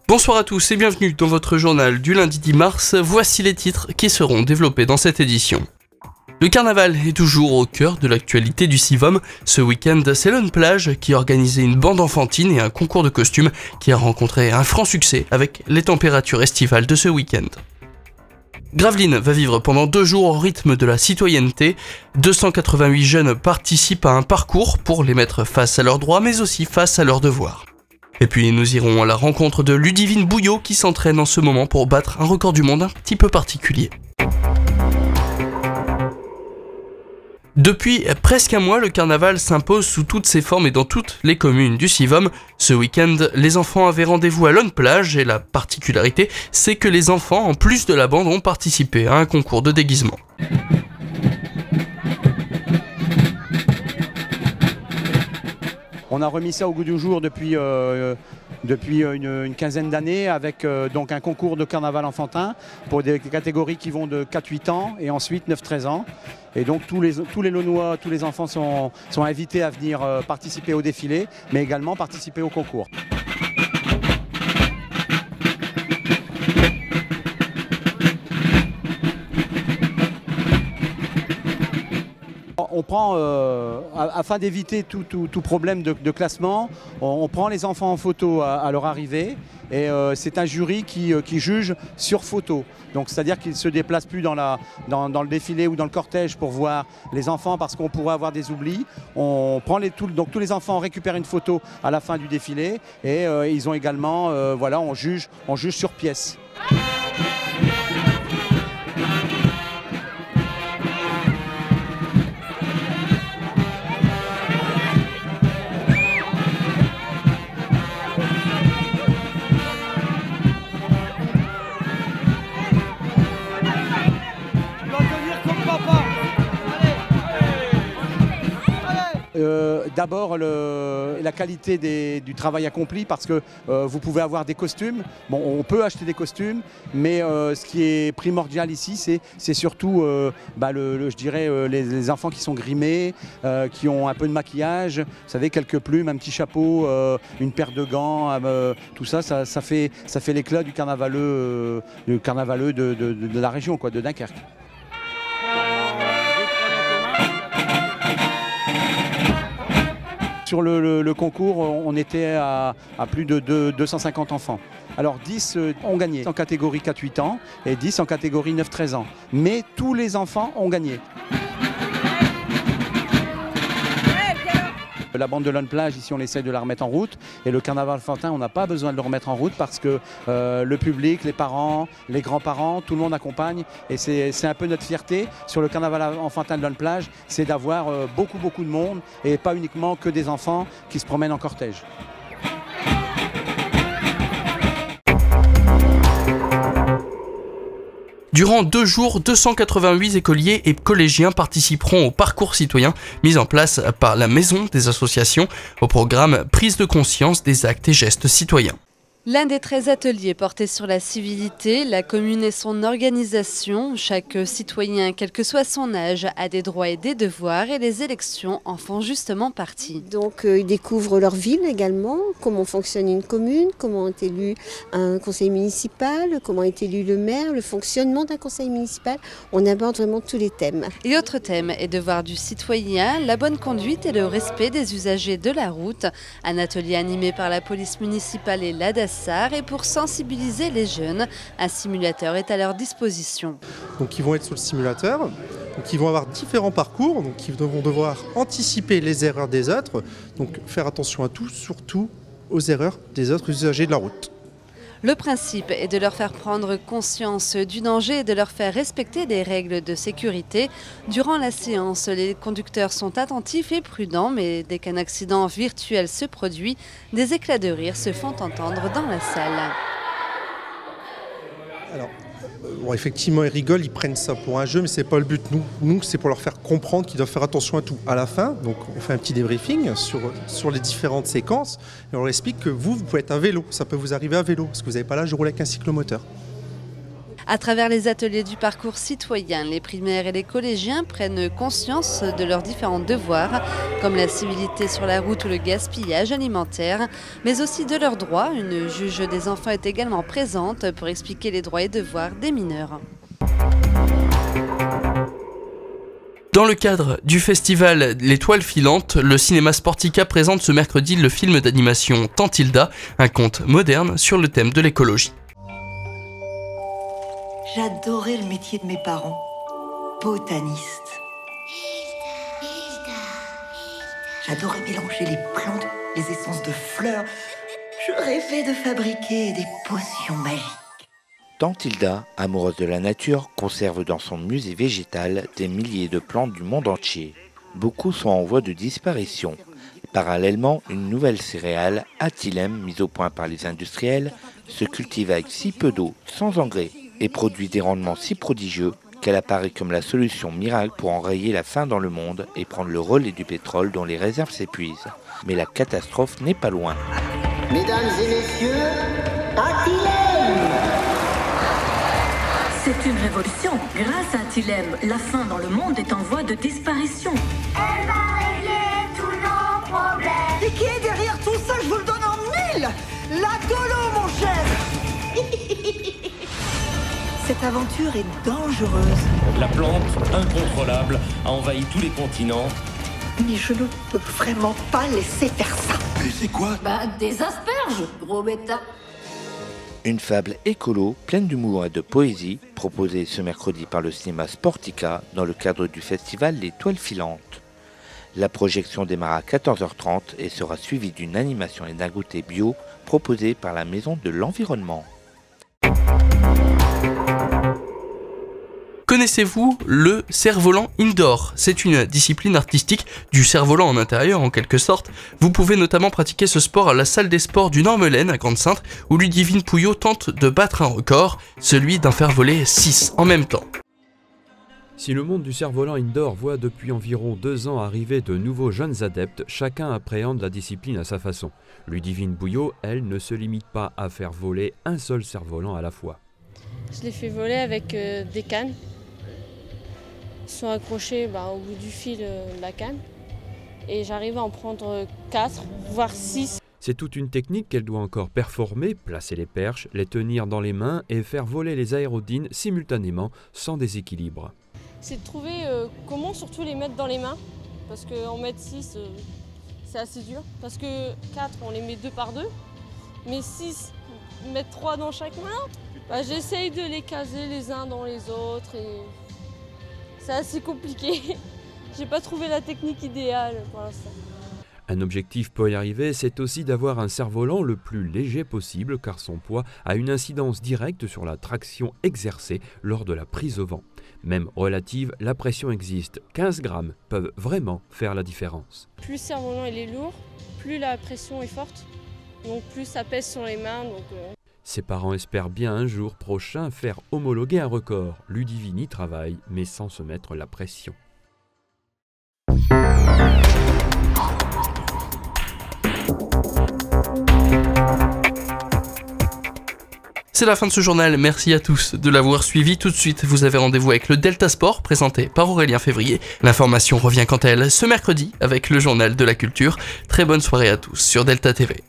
Bonsoir à tous et bienvenue dans votre journal du lundi 10 mars. Voici les titres qui seront développés dans cette édition. Le carnaval est toujours au cœur de l'actualité du Sivom. Ce week-end, c'est Lone Plage qui a organisé une bande enfantine et un concours de costumes qui a rencontré un franc succès avec les températures estivales de ce week-end. Gravelines va vivre pendant 2 jours au rythme de la citoyenneté. 288 jeunes participent à un parcours pour les mettre face à leurs droits mais aussi face à leurs devoirs. Et puis nous irons à la rencontre de Ludivine Bouillot qui s'entraîne en ce moment pour battre un record du monde un petit peu particulier. Depuis presque un mois, le carnaval s'impose sous toutes ses formes et dans toutes les communes du Sivom. Ce week-end, les enfants avaient rendez-vous à Lone Plage et la particularité, c'est que les enfants, en plus de la bande, ont participé à un concours de déguisement. On a remis ça au goût du jour depuis une quinzaine d'années avec donc un concours de carnaval enfantin pour des catégories qui vont de 4-8 ans et ensuite 9-13 ans. Et donc tous les Launois, tous les enfants sont invités à venir participer au défilé, mais également participer au concours. On prend, afin d'éviter tout problème de classement, on prend les enfants en photo à leur arrivée et c'est un jury qui juge sur photo. Donc c'est-à-dire qu'ils ne se déplacent plus dans le défilé ou dans le cortège pour voir les enfants parce qu'on pourrait avoir des oublis. On prend donc tous les enfants récupèrent une photo à la fin du défilé et ils ont également, voilà, on juge sur pièce. D'abord la qualité du travail accompli parce que vous pouvez avoir des costumes, bon on peut acheter des costumes mais ce qui est primordial ici c'est surtout je dirais les enfants qui sont grimés, qui ont un peu de maquillage, vous savez quelques plumes, un petit chapeau, une paire de gants, tout ça fait l'éclat du carnavaleux de la région quoi, de Dunkerque. Sur le concours, on était à plus de 250 enfants. Alors 10 ont gagné en catégorie 4-8 ans et 10 en catégorie 9-13 ans. Mais tous les enfants ont gagné. La bande de Lone Plage, ici on essaie de la remettre en route et le carnaval enfantin on n'a pas besoin de le remettre en route parce que le public, les parents, les grands-parents, tout le monde accompagne et c'est un peu notre fierté sur le carnaval enfantin de Lone Plage, c'est d'avoir beaucoup de monde et pas uniquement que des enfants qui se promènent en cortège. Durant 2 jours, 288 écoliers et collégiens participeront au parcours citoyen mis en place par la Maison des associations au programme Prise de conscience des actes et gestes citoyens. L'un des 13 ateliers portait sur la civilité, la commune et son organisation. Chaque citoyen, quel que soit son âge, a des droits et des devoirs et les élections en font justement partie. Donc ils découvrent leur ville également, comment fonctionne une commune, comment est élu un conseil municipal, comment est élu le maire, le fonctionnement d'un conseil municipal. On aborde vraiment tous les thèmes. Et autre thème est devoir du citoyen, la bonne conduite et le respect des usagers de la route. Un atelier animé par la police municipale et l'ADAS et pour sensibiliser les jeunes, un simulateur est à leur disposition. Donc ils vont être sur le simulateur, donc ils vont avoir différents parcours, donc ils vont devoir anticiper les erreurs des autres, donc faire attention à tout, surtout aux erreurs des autres usagers de la route. Le principe est de leur faire prendre conscience du danger et de leur faire respecter des règles de sécurité. Durant la séance, les conducteurs sont attentifs et prudents, mais dès qu'un accident virtuel se produit, des éclats de rire se font entendre dans la salle. Alors, effectivement, ils rigolent, ils prennent ça pour un jeu, mais c'est pas le but. Nous c'est pour leur faire comprendre qu'ils doivent faire attention à tout. À la fin, donc, on fait un petit débriefing sur les différentes séquences et on leur explique que vous pouvez être un vélo. Ça peut vous arriver à vélo parce que vous n'avez pas l'âge de rouler avec un cyclomoteur. À travers les ateliers du parcours citoyen, les primaires et les collégiens prennent conscience de leurs différents devoirs, comme la civilité sur la route ou le gaspillage alimentaire, mais aussi de leurs droits. Une juge des enfants est également présente pour expliquer les droits et devoirs des mineurs. Dans le cadre du festival L'Étoile filante, le cinéma Sportica présente ce mercredi le film d'animation Tantilda, un conte moderne sur le thème de l'écologie. J'adorais le métier de mes parents, botaniste. J'adorais mélanger les plantes, les essences de fleurs. Je rêvais de fabriquer des potions magiques. Tantilda, amoureuse de la nature, conserve dans son musée végétal des milliers de plantes du monde entier. Beaucoup sont en voie de disparition. Parallèlement, une nouvelle céréale, Athylème, mise au point par les industriels, se cultive avec si peu d'eau, sans engrais, et produit des rendements si prodigieux qu'elle apparaît comme la solution miracle pour enrayer la faim dans le monde et prendre le relais du pétrole dont les réserves s'épuisent. Mais la catastrophe n'est pas loin. Mesdames et messieurs, Athylème! C'est une révolution. Grâce à Athylème, la faim dans le monde est en voie de disparition. Elle va régler tous nos problèmes. Et qui est derrière tout ça? Je vous le donne en 1000! La Golo, mon chef! Cette aventure est dangereuse. La plante, incontrôlable, a envahi tous les continents. Mais je ne peux vraiment pas laisser faire ça. Mais c'est quoi? Des asperges, gros bêta. Une fable écolo, pleine d'humour et de poésie, proposée ce mercredi par le cinéma Sportica dans le cadre du festival L'Étoile filante. La projection démarre à 14h30 et sera suivie d'une animation et d'un goûter bio proposé par la Maison de l'Environnement. Connaissez-vous le cerf-volant indoor? C'est une discipline artistique du cerf-volant en intérieur en quelque sorte. Vous pouvez notamment pratiquer ce sport à la salle des sports du Nord-Melaine à Grande-Synthe où Ludivine Pouillot tente de battre un record, celui d'en faire voler 6 en même temps. Si le monde du cerf-volant indoor voit depuis environ 2 ans arriver de nouveaux jeunes adeptes, chacun appréhende la discipline à sa façon. Ludivine Pouillot, elle, ne se limite pas à faire voler un seul cerf-volant à la fois. Je les fais voler avec des cannes. Ils sont accrochés au bout du fil de la canne. Et j'arrive à en prendre 4, voire 6. C'est toute une technique qu'elle doit encore performer, placer les perches, les tenir dans les mains et faire voler les aérodynes simultanément sans déséquilibre. C'est de trouver comment surtout les mettre dans les mains. Parce qu'en mettre 6, c'est assez dur. Parce que 4, on les met 2 par 2. Mais 6, mettre 3 dans chaque main. J'essaye de les caser les uns dans les autres. Et c'est assez compliqué. J'ai pas trouvé la technique idéale pour l'instant. Un objectif pour y arriver, c'est aussi d'avoir un cerf-volant le plus léger possible car son poids a une incidence directe sur la traction exercée lors de la prise au vent. Même relative, la pression existe. 15 grammes peuvent vraiment faire la différence. Plus le cerf-volant il est lourd, plus la pression est forte. Donc plus ça pèse sur les mains. Ses parents espèrent bien un jour prochain faire homologuer un record. Ludivine y travaille, mais sans se mettre la pression. C'est la fin de ce journal, merci à tous de l'avoir suivi. Tout de suite, vous avez rendez-vous avec le Delta Sport, présenté par Aurélien Février. L'information revient quant à elle ce mercredi avec le journal de la culture. Très bonne soirée à tous sur Delta TV.